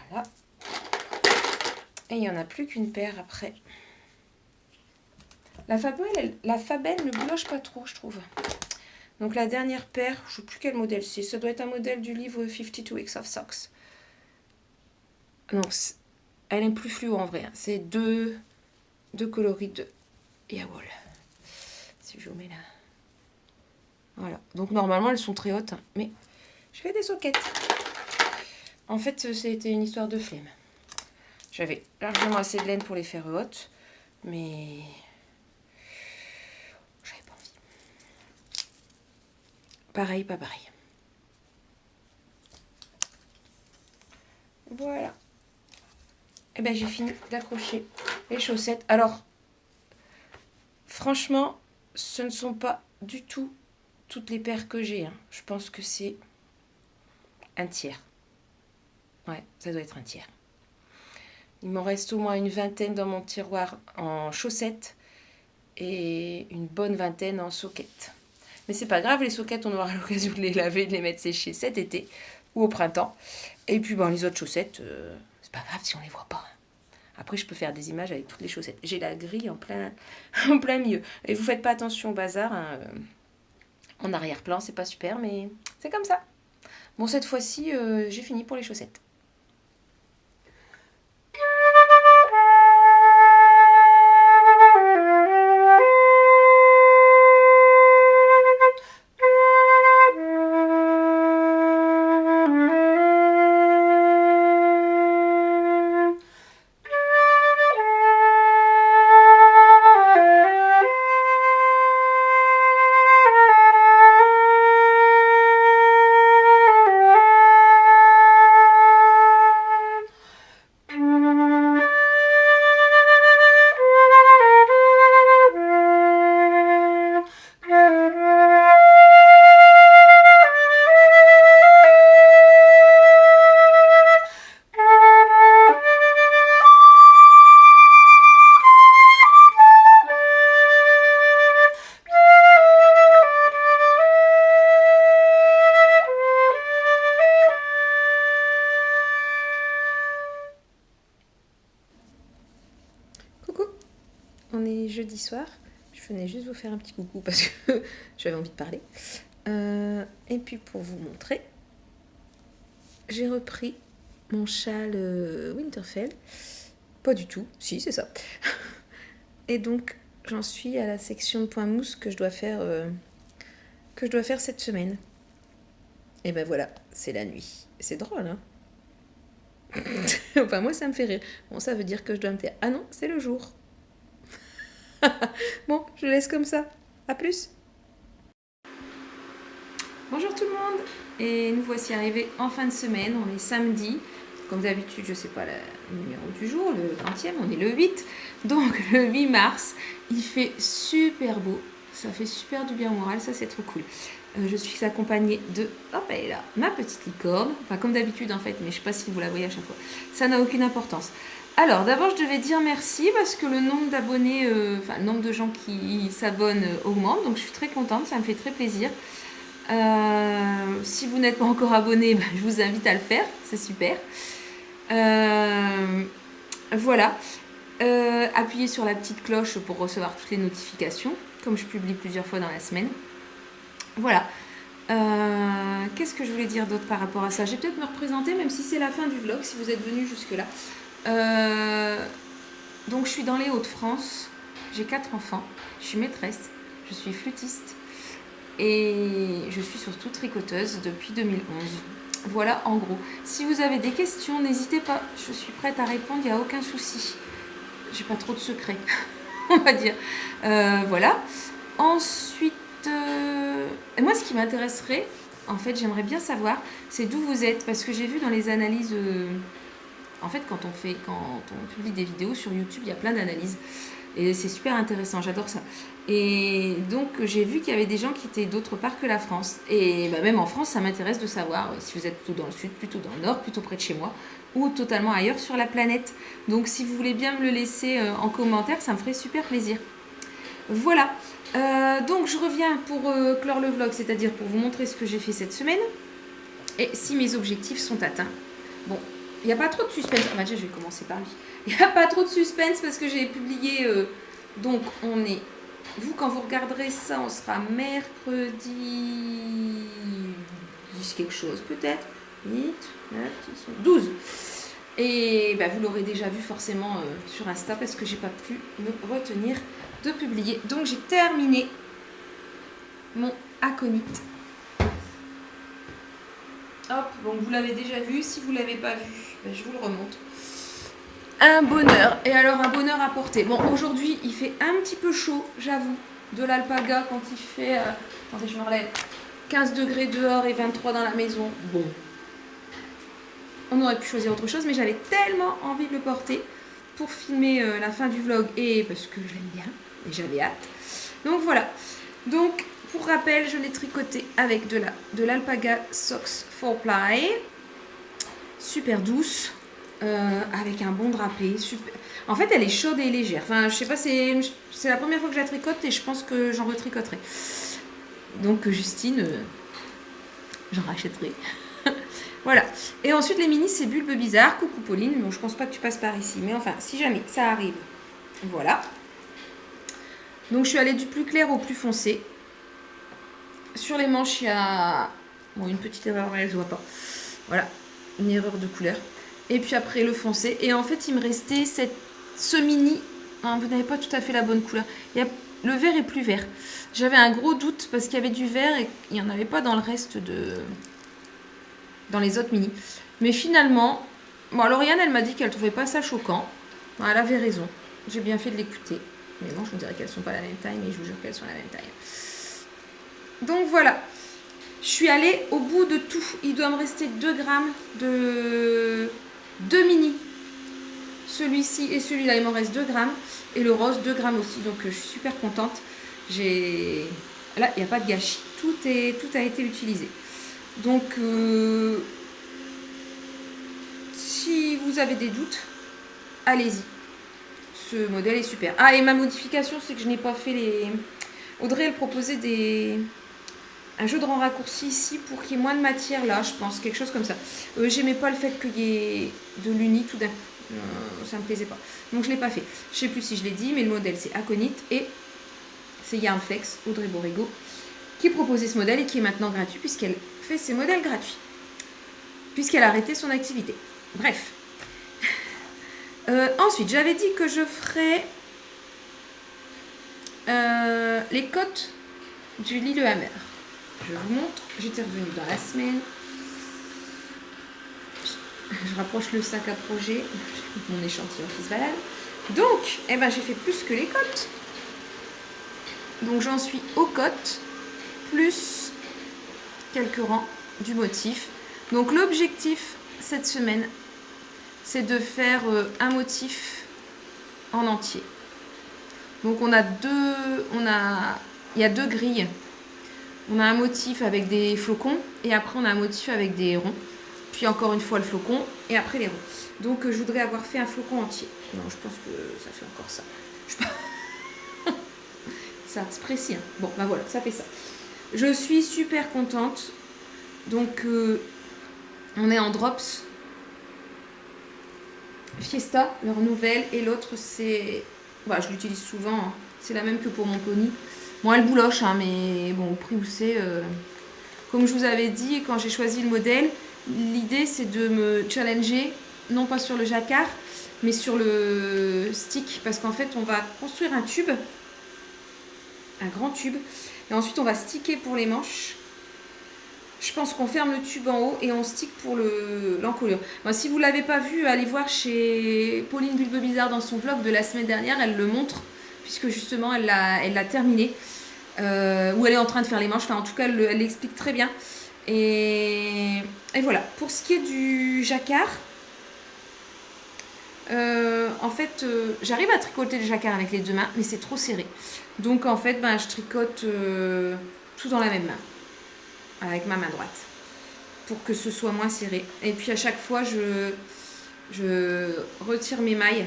Voilà. Et il n'y en a plus qu'une paire après. La Fabelle ne bloche pas trop, je trouve. Donc la dernière paire, je ne sais plus quel modèle c'est. Ça doit être un modèle du livre 52 Weeks of Socks. Donc elle est plus fluo en vrai. Hein. C'est deux coloris de Yawol. Si je vous mets là. Voilà. Donc normalement elles sont très hautes. Hein, mais je fais des soquettes. En fait, c'était une histoire de flemme. J'avais largement assez de laine pour les faire hautes. Mais... j'avais pas envie. Pareil, pas pareil. Voilà. Et ben j'ai fini d'accrocher les chaussettes. Alors, franchement, ce ne sont pas du tout toutes les paires que j'ai. Hein. Je pense que c'est un tiers. Ouais, ça doit être un tiers. Il m'en reste au moins une vingtaine dans mon tiroir en chaussettes et une bonne vingtaine en soquettes. Mais c'est pas grave, les soquettes, on aura l'occasion de les laver, de les mettre sécher cet été ou au printemps. Et puis bon, les autres chaussettes, c'est pas grave si on les voit pas. Après, je peux faire des images avec toutes les chaussettes. J'ai la grille en plein milieu. Et vous faites pas attention au bazar. Hein, en arrière-plan, c'est pas super, mais c'est comme ça. Bon, cette fois-ci, j'ai fini pour les chaussettes. On est jeudi soir. Je venais juste vous faire un petit coucou parce que j'avais envie de parler. Et puis pour vous montrer, j'ai repris mon châle Winterfell. Pas du tout. Si, c'est ça. Et donc, j'en suis à la section de point mousse que je dois faire cette semaine. Et ben voilà, c'est la nuit. C'est drôle, hein. Enfin, moi, ça me fait rire. Bon, ça veut dire que je dois me taire. Ah non, c'est le jour. Bon, je laisse comme ça. À plus. Bonjour tout le monde. Et nous voici arrivés en fin de semaine. On est samedi. Comme d'habitude, je ne sais pas le numéro du jour, le 20e, on est le 8. Donc le 8 mars, il fait super beau. Ça fait super du bien au moral, ça c'est trop cool. Je suis accompagnée de, hop, elle est là, ma petite licorne. Enfin, comme d'habitude en fait, mais je sais pas si vous la voyez à chaque fois. Ça n'a aucune importance. Alors, d'abord, je devais dire merci parce que le nombre d'abonnés, enfin, le nombre de gens qui s'abonnent augmente. Donc, je suis très contente, ça me fait très plaisir. Si vous n'êtes pas encore abonné, je vous invite à le faire, c'est super. Voilà. Appuyez sur la petite cloche pour recevoir toutes les notifications, comme je publie plusieurs fois dans la semaine. Voilà. Qu'est-ce que je voulais dire d'autre par rapport à ça? Je vais peut-être me représenter, même si c'est la fin du vlog, si vous êtes venus jusque-là. Donc, je suis dans les Hauts-de-France. J'ai 4 enfants. Je suis maîtresse. Je suis flûtiste. Et je suis surtout tricoteuse depuis 2011. Voilà, en gros. Si vous avez des questions, n'hésitez pas. Je suis prête à répondre, il n'y a aucun souci. J'ai pas trop de secrets, on va dire. Voilà. Ensuite, moi, ce qui m'intéresserait, en fait, j'aimerais bien savoir, c'est d'où vous êtes. Parce que j'ai vu dans les analyses... en fait, quand on publie des vidéos sur YouTube, il y a plein d'analyses. Et c'est super intéressant, j'adore ça. Et donc, j'ai vu qu'il y avait des gens qui étaient d'autre part que la France. Et bah, même en France, ça m'intéresse de savoir si vous êtes plutôt dans le sud, plutôt dans le nord, plutôt près de chez moi, ou totalement ailleurs sur la planète. Donc, si vous voulez bien me le laisser en commentaire, ça me ferait super plaisir. Voilà. Donc, je reviens pour clore le vlog, c'est-à-dire pour vous montrer ce que j'ai fait cette semaine. Et si mes objectifs sont atteints. Bon, il n'y a pas trop de suspense. Ah bah déjà, je vais commencer par lui. Il n'y a pas trop de suspense parce que j'ai publié... donc, on est... Vous, quand vous regarderez ça, on sera mercredi 10 quelque chose, peut-être. 8, 9, 10, 12. Et bah, vous l'aurez déjà vu forcément sur Insta parce que j'ai pas pu me retenir de publier. Donc, j'ai terminé mon aconite. Hop, donc vous l'avez déjà vu. Si vous ne l'avez pas vu, bah, je vous le remonte. Un bonheur. Et alors, un bonheur à porter. Bon, aujourd'hui, il fait un petit peu chaud, j'avoue. De l'alpaga quand il fait... attendez, je me relève. 15 degrés dehors et 23 dans la maison. Bon. On aurait pu choisir autre chose, mais j'avais tellement envie de le porter pour filmer la fin du vlog. Et parce que je l'aime bien. Et j'avais hâte. Donc, voilà. Donc, pour rappel, je l'ai tricoté avec de l'alpaga Socks 4ply. Super douce. Avec un bon drapé. Super. En fait, elle est chaude et légère. Enfin, je sais pas, c'est la première fois que je la tricote et je pense que j'en retricoterai. Donc, Justine, j'en rachèterai. Voilà. Et ensuite, les minis, c'est Bulbe Bizarre. Coucou Pauline. Bon, je pense pas que tu passes par ici. Mais enfin, si jamais ça arrive. Voilà. Donc, je suis allée du plus clair au plus foncé. Sur les manches, il y a... Bon, une petite erreur, elle ne se voit pas. Voilà. Une erreur de couleur. Et puis après le foncé. Et en fait, il me restait ce mini. Hein, vous n'avez pas tout à fait la bonne couleur. Le vert est plus vert. J'avais un gros doute parce qu'il y avait du vert et il n'y en avait pas dans le reste dans les autres mini. Mais finalement, bon, alors Yann, elle m'a dit qu'elle trouvait pas ça choquant. Bon, elle avait raison. J'ai bien fait de l'écouter. Mais bon, je vous dirais qu'elles sont pas la même taille, mais je vous jure qu'elles sont la même taille. Donc voilà. Je suis allée au bout de tout. Il doit me rester 2 grammes de 2 mini. Celui-ci et celui-là, il m'en reste 2 grammes. Et le rose, 2 grammes aussi. Donc, je suis super contente. Là, il n'y a pas de gâchis. Tout a été utilisé. Donc, si vous avez des doutes, allez-y. Ce modèle est super. Ah, et ma modification, c'est que je n'ai pas fait les... Audrey, elle proposait un jeu de rang raccourci ici pour qu'il y ait moins de matière là, je pense, quelque chose comme ça. J'aimais pas le fait qu'il y ait de l'uni tout d'un coup. Ça me plaisait pas. Donc je l'ai pas fait. Je sais plus si je l'ai dit, mais le modèle c'est Aconite et c'est Yarnflex, Audrey Borrego, qui proposait ce modèle et qui est maintenant gratuit puisqu'elle fait ses modèles gratuits. Puisqu'elle a arrêté son activité. Bref. Ensuite, j'avais dit que je ferais les côtes du Lillehammer. Je vous montre, j'étais revenue dans la semaine. Je rapproche le sac à projet, mon échantillon qui se balade. Donc, eh ben, j'ai fait plus que les côtes. Donc, j'en suis aux côtes, plus quelques rangs du motif. Donc, l'objectif cette semaine, c'est de faire un motif en entier. Donc, il y a 2 grilles. On a un motif avec des flocons et après on a un motif avec des ronds. Puis encore une fois le flocon et après les ronds. Donc je voudrais avoir fait un flocon entier. Non, je pense que ça fait encore ça. Ça, c'est précis. Hein. Bon, ben voilà, ça fait ça. Je suis super contente. Donc on est en drops. Fiesta, leur nouvelle. Et l'autre c'est... Bah, je l'utilise souvent. Hein. C'est la même que pour mon pony. Bon, elle bouloche, hein, mais bon, au prix où c'est... Comme je vous avais dit, quand j'ai choisi le modèle, l'idée c'est de me challenger, non pas sur le jacquard, mais sur le stick. Parce qu'en fait, on va construire un tube, un grand tube, et ensuite on va sticker pour les manches. Je pense qu'on ferme le tube en haut et on stick pour l'encolure. Bon, si vous ne l'avez pas vu, allez voir chez Pauline Bulbe Bizarre dans son vlog de la semaine dernière, elle le montre, puisque justement elle l'a terminé. Où elle est en train de faire les manches, enfin en tout cas elle l'explique très bien. Et voilà, pour ce qui est du jacquard, en fait j'arrive à tricoter le jacquard avec les deux mains, mais c'est trop serré. Donc en fait je tricote tout dans la même main, avec ma main droite, pour que ce soit moins serré. Et puis à chaque fois je retire mes mailles,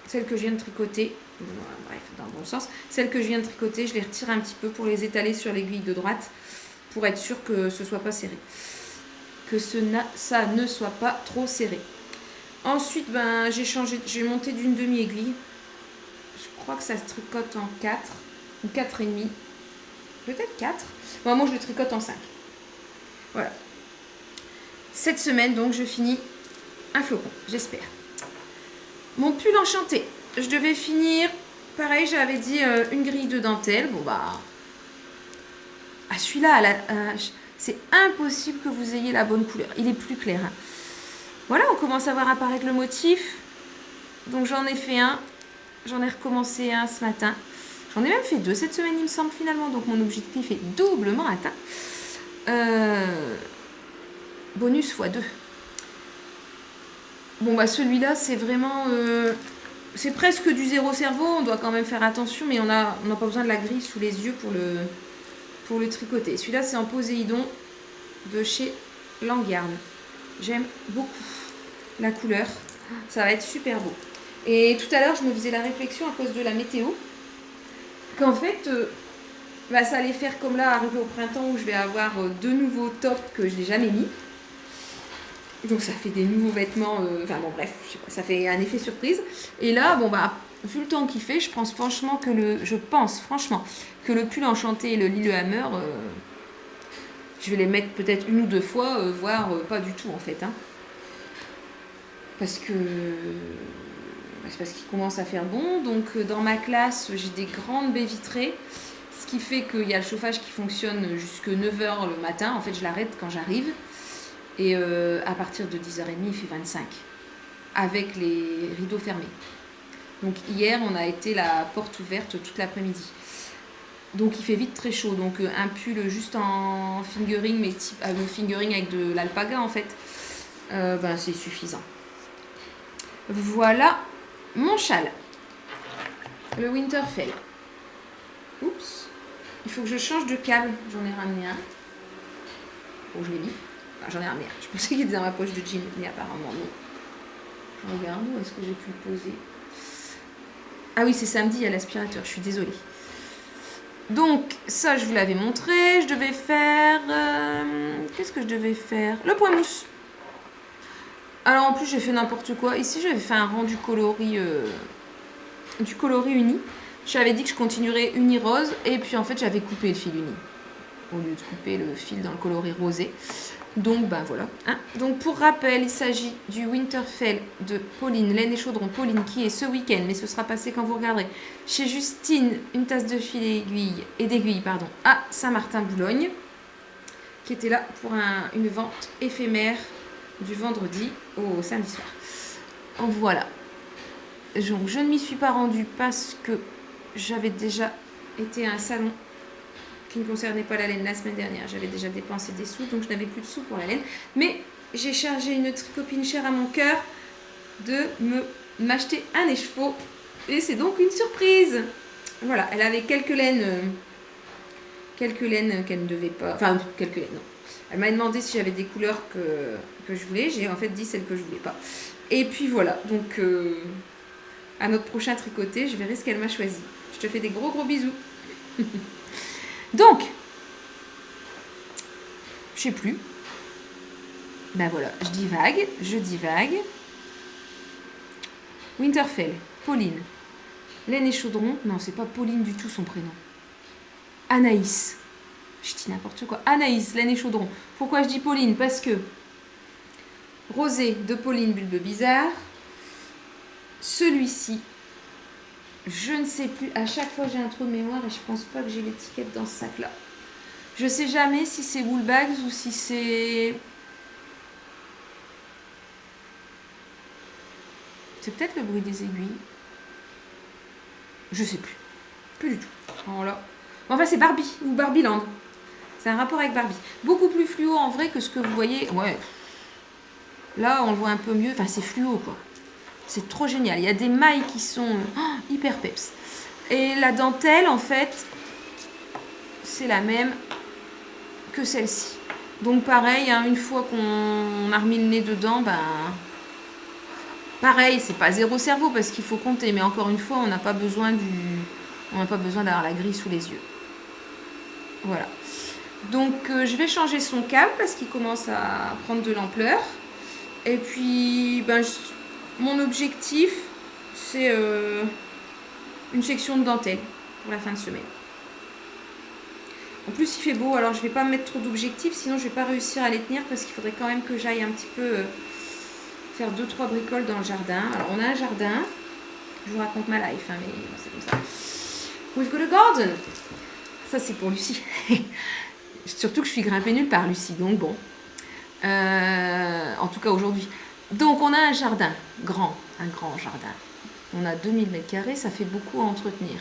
celles que je viens de tricoter. Bref, dans le bon sens. Celles que je viens de tricoter, je les retire un petit peu pour les étaler sur l'aiguille de droite pour être sûr que ce soit pas serré. Que ça ne soit pas trop serré. Ensuite, j'ai monté d'une demi-aiguille. Je crois que ça se tricote en 4 ou 4,5. Peut-être 4. Bon, moi, je le tricote en 5. Voilà. Cette semaine, donc, je finis un flocon, j'espère. Mon pull enchanté. Je devais finir, pareil, j'avais dit une grille de dentelle. Bon, celui-là, c'est impossible que vous ayez la bonne couleur. Il est plus clair. Hein. Voilà, on commence à voir apparaître le motif. Donc, j'en ai fait un. J'en ai recommencé un ce matin. J'en ai même fait 2 cette semaine, il me semble, finalement. Donc, mon objectif est doublement atteint. Bonus x 2. Bon, celui-là, c'est vraiment... c'est presque du zéro cerveau, on doit quand même faire attention, mais on n'a pas besoin de la grille sous les yeux pour le tricoter. Celui-là, c'est en Poséidon de chez Langarn. J'aime beaucoup la couleur, ça va être super beau. Et tout à l'heure, je me faisais la réflexion à cause de la météo, qu'en fait, ça allait faire comme là, arrivé au printemps, où je vais avoir 2 nouveaux tops que je n'ai jamais mis. Donc ça fait des nouveaux vêtements, bref, je sais pas, ça fait un effet surprise. Et là, vu le temps qu'il fait, je pense franchement que le pull enchanté et le Lillehammer, je vais les mettre peut-être 1 ou 2 fois, voire pas du tout en fait. Hein. Parce qu'il commence à faire bon. Donc dans ma classe, j'ai des grandes baies vitrées, ce qui fait qu'il y a le chauffage qui fonctionne jusque 9h le matin. En fait, je l'arrête quand j'arrive. Et à partir de 10h30, il fait 25, avec les rideaux fermés. Donc hier, on a été la porte ouverte toute l'après-midi. Donc il fait vite très chaud. Donc un pull juste en fingering, mais type fingering avec de l'alpaga en fait, c'est suffisant. Voilà mon châle. Le Winterfell. Oups. Il faut que je change de câble. J'en ai ramené un. Bon, je l'ai mis. J'en ai ramené un. Je pensais qu'il était dans ma poche de jean, mais apparemment non. Je regarde où est-ce que j'ai pu le poser. Ah oui, c'est samedi, il y a l'aspirateur, je suis désolée. Donc, ça, je vous l'avais montré. Je devais faire... qu'est-ce que je devais faire? Le point mousse. Alors, en plus, j'ai fait n'importe quoi. Ici, j'avais fait un rendu coloris uni. J'avais dit que je continuerais uni rose. Et puis, en fait, j'avais coupé le fil uni. Au lieu de couper le fil dans le coloris rosé. Donc, voilà. Hein. Donc, pour rappel, il s'agit du Winterfell de Pauline, laine et chaudron Pauline, qui est ce week-end, mais ce sera passé quand vous regarderez, chez Justine, une tasse de fil et d'aiguille, à Saint-Martin-Boulogne, qui était là pour une vente éphémère du vendredi au samedi soir. Voilà. Donc, je ne m'y suis pas rendue parce que j'avais déjà été à un salon qui ne concernait pas la laine la semaine dernière. J'avais déjà dépensé des sous, donc je n'avais plus de sous pour la laine. Mais j'ai chargé une copine chère à mon cœur de m'acheter un écheveau. Et c'est donc une surprise. Voilà, elle avait quelques laines quelques laines qu'elle ne devait pas... Enfin, quelques laines, non. Elle m'a demandé si j'avais des couleurs que je voulais. J'ai en fait dit celles que je voulais pas. Et puis voilà, donc à notre prochain tricoté, je verrai ce qu'elle m'a choisi. Je te fais des gros bisous. Donc, je sais plus. Ben voilà, je divague. Winterfell, Pauline. Laine et Chaudron, non, c'est pas Pauline du tout son prénom. Anaïs. Je dis n'importe quoi. Anaïs, Laine et Chaudron. Pourquoi je dis Pauline? Parce que Rosé de Pauline Bulbe Bizarre. Celui-ci, je ne sais plus. À chaque fois, j'ai un trou de mémoire et je pense pas que j'ai l'étiquette dans ce sac-là. Je sais jamais si c'est Woolbags ou si c'est... C'est peut-être le bruit des aiguilles. Je sais plus. Plus du tout. Voilà. Enfin, c'est Barbie ou Barbieland. C'est un rapport avec Barbie. Beaucoup plus fluo en vrai que ce que vous voyez. Ouais. Là, on le voit un peu mieux. Enfin, c'est fluo, quoi. C'est trop génial. Il y a des mailles qui sont hyper peps. Et la dentelle, en fait, c'est la même que celle-ci. Donc, pareil, hein, une fois qu'on a remis le nez dedans, ben... Pareil, c'est pas zéro cerveau parce qu'il faut compter. Mais encore une fois, on n'a pas besoin d'avoir la grille sous les yeux. Voilà. Donc, je vais changer son câble parce qu'il commence à prendre de l'ampleur. Et puis, ben, mon objectif, c'est une section de dentelle pour la fin de semaine. En plus, il fait beau, alors je vais pas mettre trop d'objectifs, sinon je vais pas réussir à les tenir parce qu'il faudrait quand même que j'aille un petit peu faire 2-3 bricoles dans le jardin. Alors, on a un jardin. Je vous raconte ma life, hein, mais c'est comme ça. We've got a garden. Ça, c'est pour Lucie. Surtout que je suis grimpée nulle part, Lucie. Donc, bon. En tout cas, aujourd'hui. Donc, on a un jardin. Un grand jardin. On a 2000 m². Ça fait beaucoup à entretenir.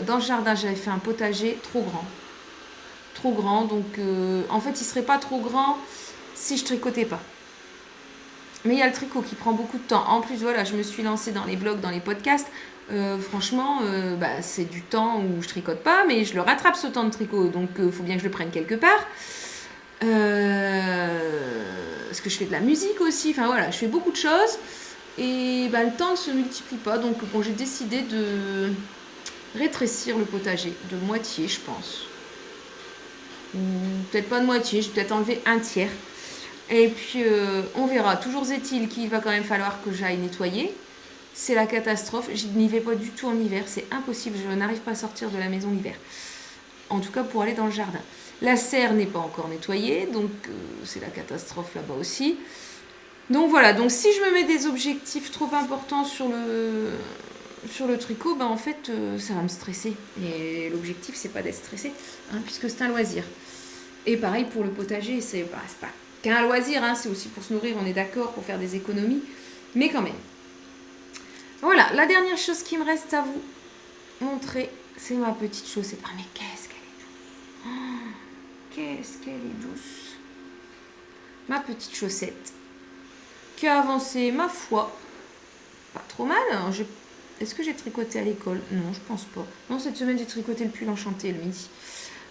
Dans le jardin, j'avais fait un potager trop grand. Trop grand. Donc, en fait, il ne serait pas trop grand si je tricotais pas. Mais il y a le tricot qui prend beaucoup de temps. En plus, voilà, je me suis lancée dans les vlogs, dans les podcasts. Franchement, c'est du temps où je tricote pas, mais je le rattrape ce temps de tricot. Donc, il faut bien que je le prenne quelque part. Parce que je fais de la musique aussi. Enfin, voilà, je fais beaucoup de choses. Et le temps ne se multiplie pas. Donc, bon, j'ai décidé de rétrécir le potager de moitié, je pense. Peut-être pas de moitié, je vais peut-être enlever un tiers. Et puis, on verra. Toujours est-il qu'il va quand même falloir que j'aille nettoyer. C'est la catastrophe. Je n'y vais pas du tout en hiver. C'est impossible. Je n'arrive pas à sortir de la maison l'hiver. En tout cas, pour aller dans le jardin. La serre n'est pas encore nettoyée. Donc, c'est la catastrophe là-bas aussi. Donc, voilà. Donc, si je me mets des objectifs trop importants sur le tricot, en fait, ça va me stresser. Et l'objectif, c'est pas d'être stressé, hein, puisque c'est un loisir. Et pareil pour le potager. C'est pas qu'un loisir, hein, c'est aussi pour se nourrir, on est d'accord, pour faire des économies, mais quand même. Voilà, la dernière chose qui me reste à vous montrer, c'est ma petite chaussette. Ah, mais qu'est-ce qu'elle est douce. Oh, qu'est-ce qu'elle est douce. Ma petite chaussette, qui a avancé, ma foi, pas trop mal. Hein. Est-ce que j'ai tricoté à l'école? Non, je pense pas. Non, cette semaine, j'ai tricoté le pull enchanté le midi.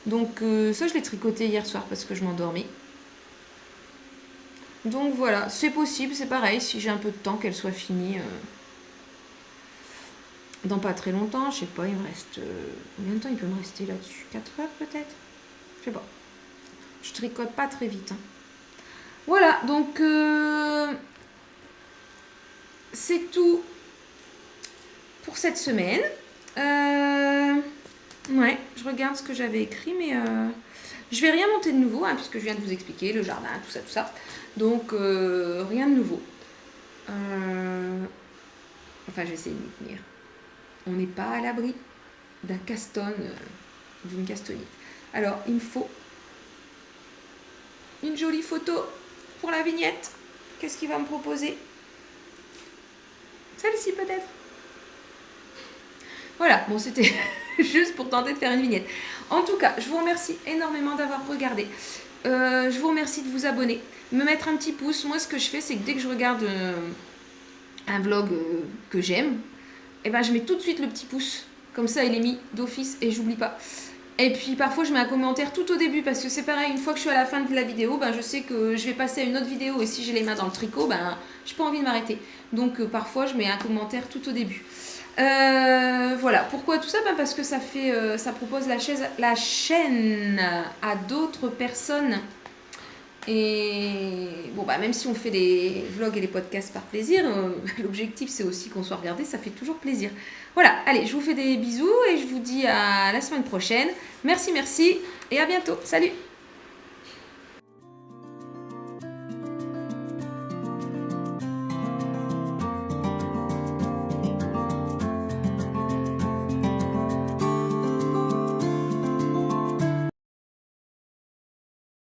Donc, ça, je l'ai tricoté hier soir parce que je m'endormais. Donc voilà, c'est possible, c'est pareil, si j'ai un peu de temps, qu'elle soit finie dans pas très longtemps, je sais pas, il me reste... combien de temps il peut me rester là-dessus? 4 heures peut-être? Je sais pas. Je tricote pas très vite. Hein. Voilà, donc c'est tout pour cette semaine. Ouais, je regarde ce que j'avais écrit, mais je vais rien monter de nouveau, hein, puisque je viens de vous expliquer le jardin, tout ça, tout ça. Donc, rien de nouveau. Enfin, je vais essayer de m'y tenir. On n'est pas à l'abri d'un caston, d'une castognette. Alors, il me faut une jolie photo pour la vignette. Qu'est-ce qu'il va me proposer? Celle-ci, peut-être? Voilà, bon, c'était juste pour tenter de faire une vignette. En tout cas, je vous remercie énormément d'avoir regardé. Je vous remercie de vous abonner, me mettre un petit pouce. Moi, ce que je fais, c'est que dès que je regarde un vlog que j'aime, je mets tout de suite le petit pouce. Comme ça, il est mis d'office et j'oublie pas. Et puis parfois je mets un commentaire tout au début parce que c'est pareil, une fois que je suis à la fin de la vidéo, ben, je sais que je vais passer à une autre vidéo et si j'ai les mains dans le tricot, ben, j'ai pas envie de m'arrêter. Donc parfois je mets un commentaire tout au début. Voilà, pourquoi tout ça? Ben, parce que ça propose la chaîne à d'autres personnes. Et bon, bah, même si on fait des vlogs et des podcasts par plaisir, l'objectif c'est aussi qu'on soit regardé, ça fait toujours plaisir. Voilà, allez, je vous fais des bisous et je vous dis à la semaine prochaine. Merci, merci et à bientôt. Salut!